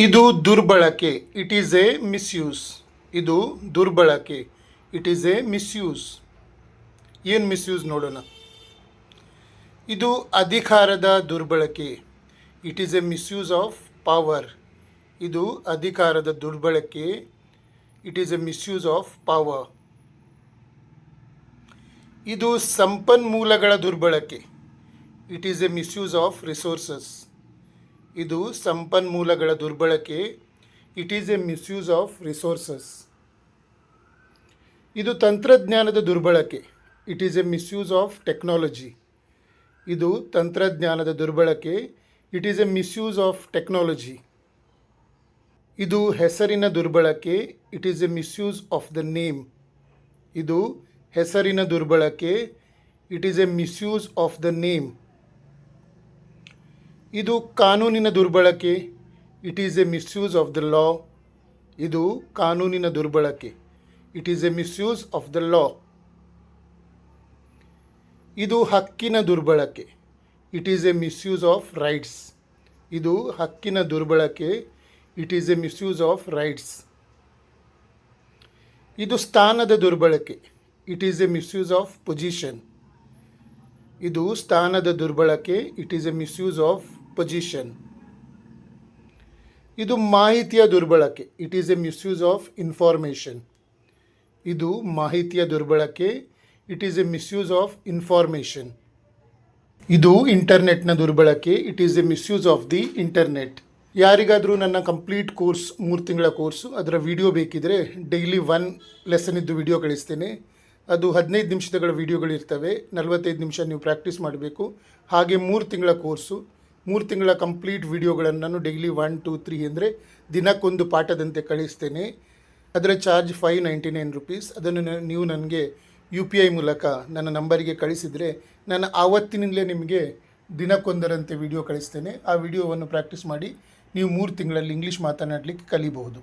ಇದು ದುರ್ಬಳಕೆ, it is A misuse. ಇದು ದುರ್ಬಳಕೆ, ಇಟ್ ಈಸ್ ಎ ಮಿಸ್ಯೂಸ್. ಏನು ಮಿಸ್ಯೂಸ್ ನೋಡೋಣ. ಇದು ಅಧಿಕಾರದ ದುರ್ಬಳಕೆ, it is A misuse of power. ಇದು ಅಧಿಕಾರದ ದುರ್ಬಳಕೆ, it is A misuse of power. ಇದು ಸಂಪನ್ಮೂಲಗಳ ದುರ್ಬಳಕೆ, it is A misuse of resources. ಇದು ಸಂಪನ್ಮೂಲಗಳ ದುರ್ಬಳಕೆ, it is A misuse of resources. ಇದು ತಂತ್ರಜ್ಞಾನದ ದುರ್ಬಳಕೆ, it is A misuse of technology. ಇದು ತಂತ್ರಜ್ಞಾನದ ದುರ್ಬಳಕೆ, it is A misuse of technology. ಇದು ಹೆಸರಿನ ದುರ್ಬಳಕೆ, it is A misuse of the name. ಇದು ಹೆಸರಿನ ದುರ್ಬಳಕೆ, it is A misuse of the name. ಇದು ಕಾನೂನಿನ ದುರ್ಬಳಕೆ, it is A misuse of the law. ಇದು ಕಾನೂನಿನ ದುರ್ಬಳಕೆ, it is A misuse of the law. ಇದು ಹಕ್ಕಿನ ದುರ್ಬಳಕೆ, it is A misuse of rights. ಇದು ಹಕ್ಕಿನ ದುರ್ಬಳಕೆ, it is A misuse of rights. ಇದು ಸ್ಥಾನದ ದುರ್ಬಳಕೆ, it is A misuse of position. ಇದು ಸ್ಥಾನದ ದುರ್ಬಳಕೆ, it is A misuse of position. ಇದು ಮಾಹಿತಿಯ ದುರ್ಬಳಕೆ, it is A misuse of information. ಇದು ಮಾಹಿತಿಯ ದುರ್ಬಳಕೆ, it is A misuse of information. ಇದು ಇಂಟರ್ನೆಟ್ನ ದುರ್ಬಳಕೆ, it is A misuse of the internet. ಯಾರಿಗಾದರೂ ನನ್ನ ಕಂಪ್ಲೀಟ್ ಕೋರ್ಸ್ 3 ತಿಂಗಳ ಕೋರ್ಸು ಅದರ ವಿಡಿಯೋ ಬೇಕಿದ್ದರೆ ಡೈಲಿ 1 ಲೆಸನ್ ಇದ್ದು ವಿಡಿಯೋ ಕಳಿಸ್ತೇನೆ. ಅದು 15 ನಿಮಿಷಗಳ ವಿಡಿಯೋಗಳಿರ್ತವೆ, 45 ನಿಮಿಷ ನೀವು ಪ್ರಾಕ್ಟೀಸ್ ಮಾಡಬೇಕು. ಹಾಗೆ 3 ತಿಂಗಳ ಕೋರ್ಸು, 3 ತಿಂಗಳ ಕಂಪ್ಲೀಟ್ ವಿಡಿಯೋಗಳನ್ನು ನಾನು ಡೈಲಿ 1, 2, 3 ಅಂದರೆ ದಿನಕ್ಕೊಂದು ಪಾಠದಂತೆ ಕಳಿಸ್ತೇನೆ. ಅದರ ಚಾರ್ಜ್ 599 ರುಪೀಸ್. ಅದನ್ನು ನೀವು ನನಗೆ UPI ಮೂಲಕ ನನ್ನ ನಂಬರಿಗೆ ಕಳಿಸಿದರೆ ನಾನು ಆವತ್ತಿನಿಂದಲೇ ನಿಮಗೆ ದಿನಕ್ಕೊಂದರಂತೆ ವಿಡಿಯೋ ಕಳಿಸ್ತೇನೆ. ಆ ವಿಡಿಯೋವನ್ನು ಪ್ರಾಕ್ಟೀಸ್ ಮಾಡಿ ನೀವು 3 ತಿಂಗಳಲ್ಲಿ ಇಂಗ್ಲೀಷ್ ಮಾತನಾಡಲಿಕ್ಕೆ ಕಲಿಬಹುದು.